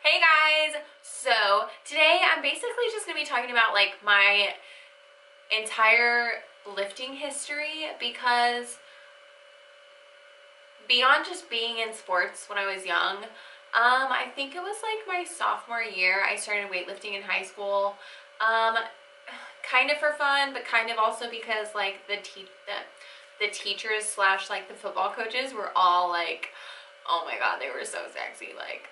Hey guys! So today I'm basically just going to be talking about like my entire lifting history, because beyond just being in sports when I was young, I think it was like my sophomore year I started weightlifting in high school. Um, Kind of for fun, but kind of also because like the teachers slash like the football coaches were all like, oh my god, they were so sexy. Like,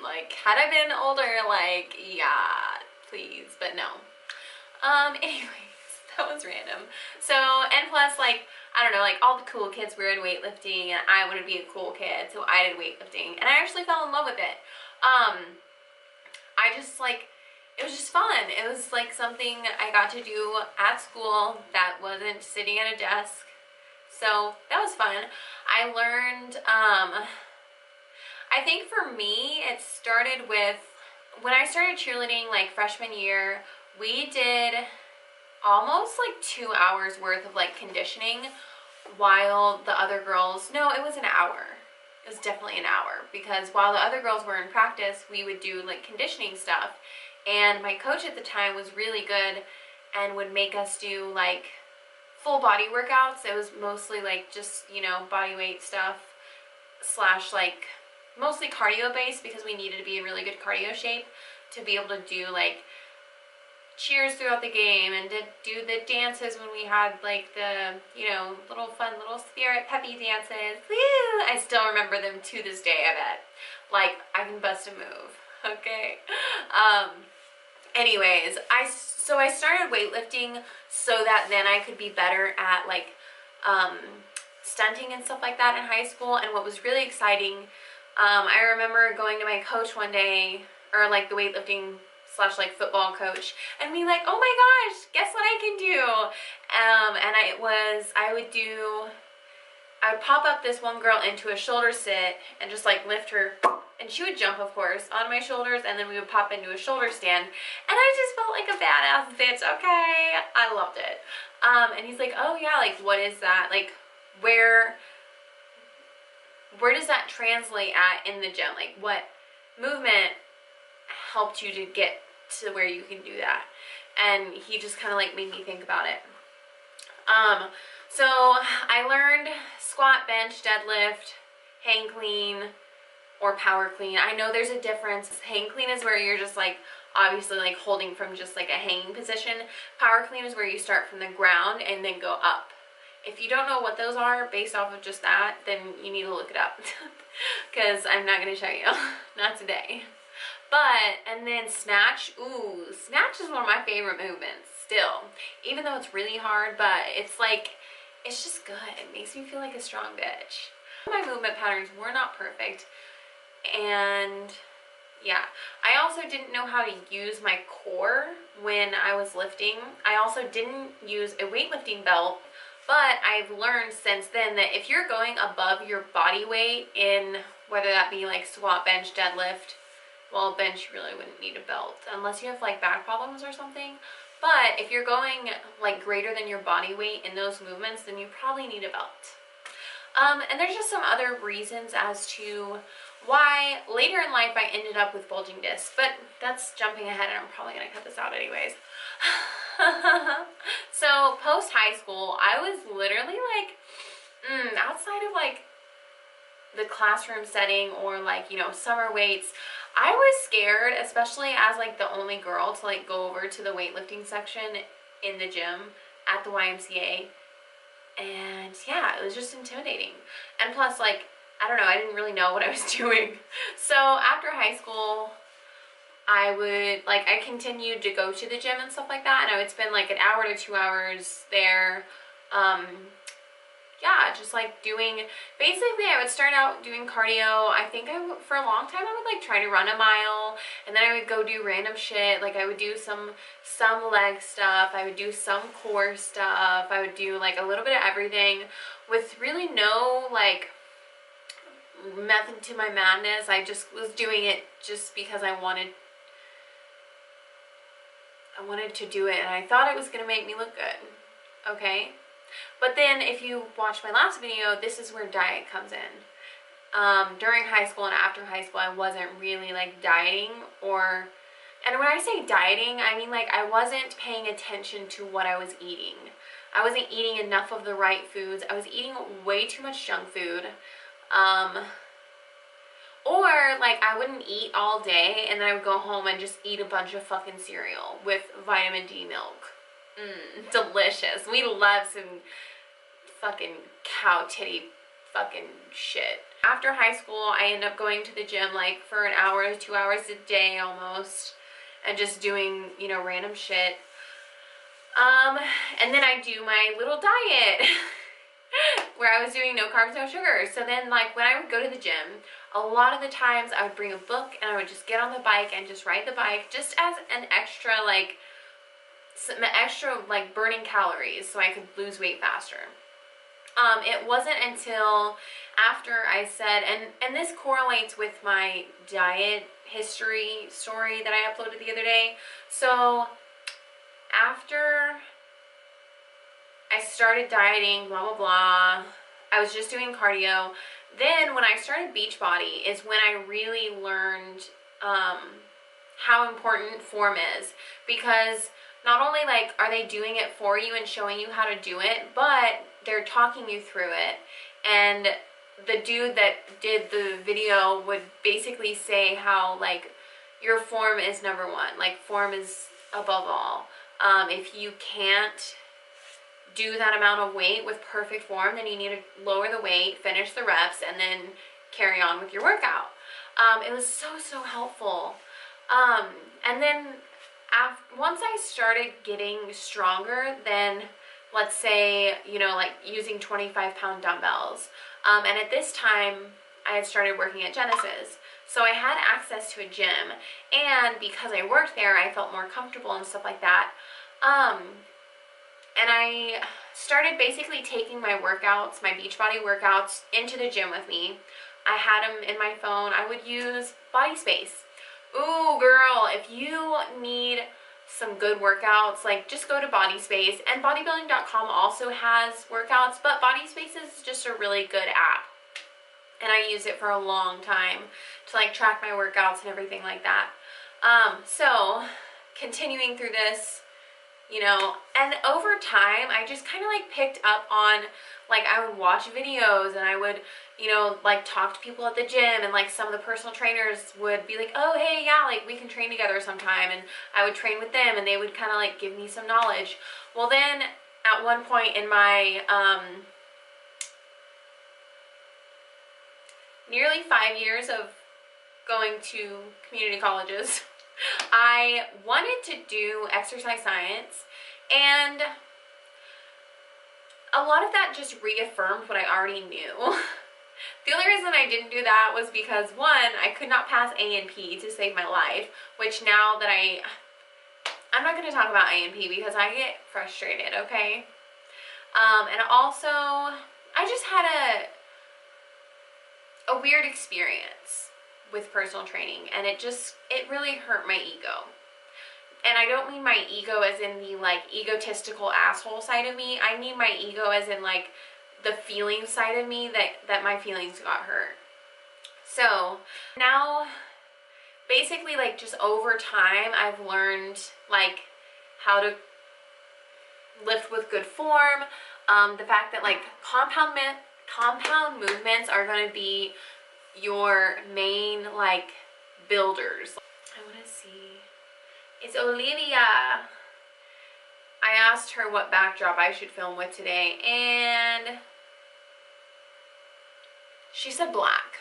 like had I been older, like yeah, please, but no. Anyways, that was random. So, and plus, like, I don't know, like all the cool kids were in weightlifting, and I wanted to be a cool kid, so I did weightlifting, and I actually fell in love with it. I just like, it was just fun. It was like something I got to do at school that wasn't sitting at a desk. So that was fun. I learned, I think for me, it started with when I started cheerleading like freshman year. We did almost like 2 hours worth of like conditioning, while the other girls, no, it was an hour. It was definitely an hour, because while the other girls were in practice, we would do like conditioning stuff. And my coach at the time was really good and would make us do like full body workouts. It was mostly like just, you know, body weight stuff slash like mostly cardio based, because we needed to be in really good cardio shape to be able to do like cheers throughout the game and to do the dances when we had like the, you know, little fun little spirit peppy dances. Woo! I still remember them to this day, I bet. Like, I can bust a move, okay? Anyways, I started weightlifting so that then I could be better at like stunting and stuff like that in high school. And what was really exciting, I remember going to my coach one day, or like the weightlifting slash like football coach, and be like, oh my gosh, guess what I can do? And I would pop up this one girl into a shoulder sit and just like lift her, and she would jump, of course, on my shoulders, and then we would pop into a shoulder stand, and I just felt like a badass bitch, okay? I loved it. And he's like, oh yeah, like what is that? Like where does that translate at in the gym? Like what movement helped you to get to where you can do that? And he just kind of like made me think about it. So I learned squat, bench, deadlift, hang clean, or power clean. I know there's a difference. Hang clean is where you're just like obviously like holding from just like a hanging position. Power clean is where you start from the ground and then go up. If you don't know what those are based off of just that, then you need to look it up, because I'm not going to show you. Not today. But, and then snatch. Ooh, snatch is one of my favorite movements still, even though it's really hard, but it's like, it's just good. It makes me feel like a strong bitch. My movement patterns were not perfect, and yeah, I also didn't know how to use my core when I was lifting. I also didn't use a weightlifting belt, but I've learned since then that if you're going above your body weight in, whether that be like squat, bench, deadlift, well, bench you really wouldn't need a belt unless you have like back problems or something. But if you're going like greater than your body weight in those movements, then you probably need a belt. And there's just some other reasons as to why later in life I ended up with bulging discs, but that's jumping ahead and I'm probably gonna cut this out anyways. So post high school, I was literally like, outside of like the classroom setting or like, you know, summer weights, I was scared, especially as like the only girl, to like go over to the weightlifting section in the gym at the YMCA. And yeah, it was just intimidating. And plus, like, I don't know, I didn't really know what I was doing. So after high school, I continued to go to the gym and stuff like that, and I would spend like an hour to 2 hours there. Yeah, just like doing, basically I would start out doing cardio. I think for a long time I would like try to run a mile, and then I would go do random shit. Like I would do some leg stuff, I would do some core stuff, I would do like a little bit of everything with really no like method to my madness. I just was doing it just because I wanted to do it, and I thought it was gonna make me look good, okay? But then if you watch my last video, this is where diet comes in. during high school and after high school, I wasn't really like dieting and when I say dieting, I mean like I wasn't paying attention to what I was eating. I wasn't eating enough of the right foods. I was eating way too much junk food. Or like I wouldn't eat all day and then I would go home and just eat a bunch of fucking cereal with vitamin D milk. Delicious. We love some fucking cow titty fucking shit. After high school, I ended up going to the gym like for an hour to 2 hours a day almost, and just doing, you know, random shit. And then I do my little diet where I was doing no carbs, no sugar. So then like when I would go to the gym, a lot of the times I would bring a book and I would just get on the bike and just ride the bike just as an extra like, some extra like burning calories so I could lose weight faster. It wasn't until after I said, and this correlates with my diet history story that I uploaded the other day. So after I started dieting, blah, blah, blah, I was just doing cardio. Then when I started Beachbody is when I really learned how important form is, because not only like are they doing it for you and showing you how to do it, but they're talking you through it. And the dude that did the video would basically say how like your form is number one, like form is above all. If you can't do that amount of weight with perfect form, then you need to lower the weight, finish the reps, and then carry on with your workout. It was so helpful. And then once I started getting stronger, then let's say, you know, like using 25-pound dumbbells. And at this time, I had started working at Genesis. So I had access to a gym. And because I worked there, I felt more comfortable and stuff like that. And I started basically taking my workouts, my Beachbody workouts, into the gym with me. I had them in my phone. I would use Body Space. Ooh, girl, if you need some good workouts, like just go to Body Space. And bodybuilding.com also has workouts, but Body Space is just a really good app. And I used it for a long time to like track my workouts and everything like that. So continuing through this, you know, and over time I just kind of like picked up on, like I would watch videos and I would, you know, like talk to people at the gym, and like some of the personal trainers would be like, oh hey, yeah, like we can train together sometime, and I would train with them and they would kind of like give me some knowledge. Well, then at one point in my nearly 5 years of going to community colleges, I wanted to do exercise science, and a lot of that just reaffirmed what I already knew. The only reason I didn't do that was because, one, I could not pass A&P to save my life, which now that I'm not going to talk about A&P because I get frustrated, okay? And also, I just had a weird experience with personal training, and it really hurt my ego. And I don't mean my ego as in the like egotistical asshole side of me. I mean my ego as in like the feeling side of me, that my feelings got hurt. So now basically like just over time I've learned like how to lift with good form. The fact that like compound movements are going to be your main like builders. I want to see. It's Olivia. I asked her what backdrop I should film with today, and she said black.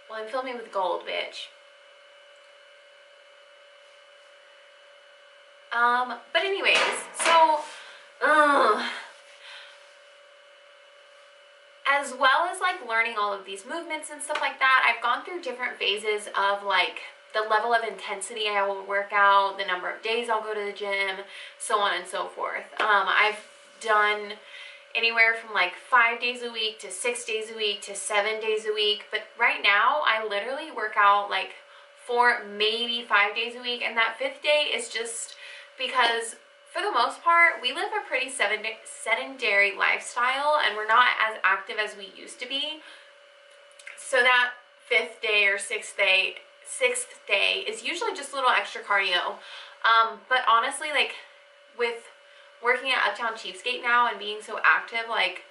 Well, I'm filming with gold, bitch. But anyways, so, as well as like learning all of these movements and stuff like that, I've gone through different phases of like the level of intensity I will work out, the number of days I'll go to the gym, so on and so forth. I've done anywhere from like 5 days a week to 6 days a week to 7 days a week, but right now I literally work out like 4, maybe 5 days a week, and that 5th day is just because for the most part, we live a pretty sedentary lifestyle, and we're not as active as we used to be. So that fifth day or sixth day is usually just a little extra cardio. But honestly, like with working at Uptown Cheapskate now and being so active, like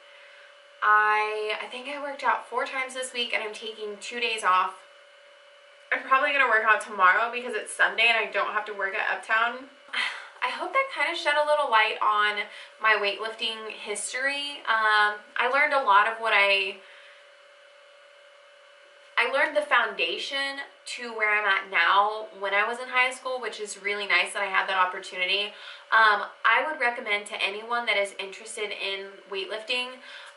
I think I worked out 4 times this week, and I'm taking 2 days off. I'm probably gonna work out tomorrow because it's Sunday and I don't have to work at Uptown. I hope that kind of shed a little light on my weightlifting history. I learned a lot of what I learned the foundation to where I'm at now when I was in high school, which is really nice that I had that opportunity. I would recommend to anyone that is interested in weightlifting,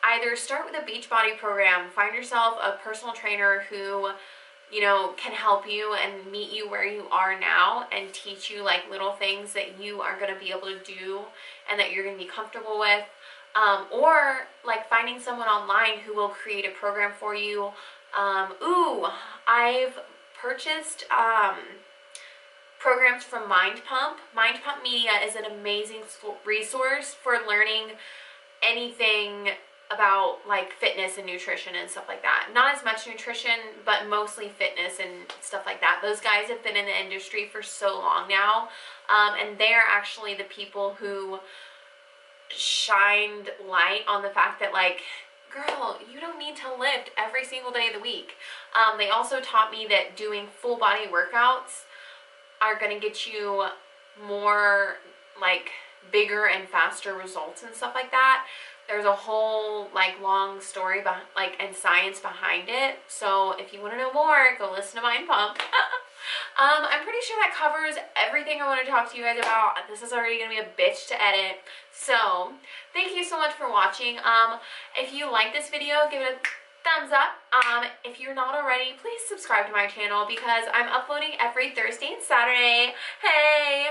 either start with a Beachbody program, find yourself a personal trainer who, you know, can help you and meet you where you are now and teach you like little things that you are going to be able to do and that you're going to be comfortable with. Or like finding someone online who will create a program for you. I've purchased programs from Mind Pump. Mind Pump Media is an amazing resource for learning anything about like fitness and nutrition and stuff like that. Not as much nutrition, but mostly fitness and stuff like that. Those guys have been in the industry for so long now, and they're actually the people who shined light on the fact that like, girl, you don't need to lift every single day of the week. They also taught me that doing full body workouts are going to get you more like bigger and faster results and stuff like that. There's a whole like long story and science behind it. So if you want to know more, go listen to Mind Pump. I'm pretty sure that covers everything I want to talk to you guys about. This is already going to be a bitch to edit. So thank you so much for watching. If you like this video, give it a thumbs up. If you're not already, please subscribe to my channel because I'm uploading every Thursday and Saturday. Hey!